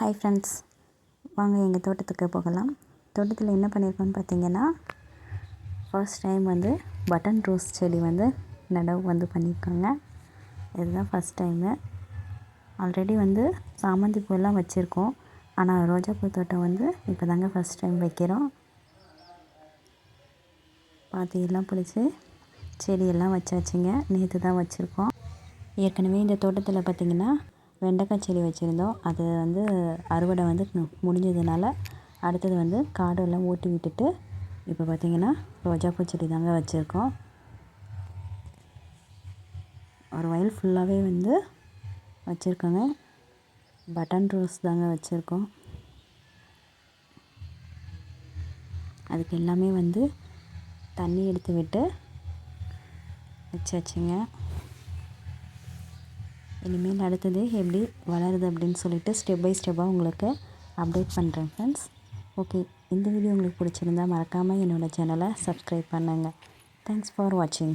Hi friends, வாங்க எங்கள் தோட்டத்துக்கு போகலாம். தோட்டத்தில் என்ன பண்ணியிருக்கோன்னு பார்த்தீங்கன்னா, ஃபர்ஸ்ட் டைம் பட்டன் ரோஸ் செடி நடவு பண்ணியிருக்காங்க. இதுதான் ஃபர்ஸ்ட் டைமு. ஆல்ரெடி சாமந்தி பூவெல்லாம் வச்சுருக்கோம். ஆனால் ரோஜாப்பூ தோட்டம் இப்போ தாங்க ஃபர்ஸ்ட் டைம் வைக்கிறோம். பாத்தியெல்லாம் பிடிச்சி செடியெல்லாம் வச்சாச்சுங்க. நேற்று தான் வச்சுருக்கோம். ஏற்கனவே இந்த தோட்டத்தில் பார்த்திங்கன்னா வெண்டைக்காய் செடி வச்சுருந்தோம். அது அறுவடை முடிஞ்சதுனால அடுத்தது காடெல்லாம் ஓட்டி விட்டுட்டு இப்போ பார்த்திங்கன்னா ரோஜாப்பூ செடி தாங்க வச்சுருக்கோம். ஒரு வயல் ஃபுல்லாகவே வச்சுருக்கோங்க. பட்டன் ரோஸ் தாங்க வச்சுருக்கோம். அதுக்கு எல்லாமே தண்ணி எடுத்து விட்டு வச்சாச்சுங்க. இனிமேல் அடுத்தது எப்படி வளருது அப்படின்னு சொல்லிட்டு ஸ்டெப் பை ஸ்டெப்பாக உங்களுக்கு அப்டேட் பண்ணுறேன் ஃப்ரெண்ட்ஸ். ஓகே, இந்த வீடியோ உங்களுக்கு பிடிச்சிருந்தா மறக்காமல் என்னோடய சேனலை சப்ஸ்கிரைப் பண்ணுங்கள். தேங்க்ஸ் ஃபார் வாட்சிங்.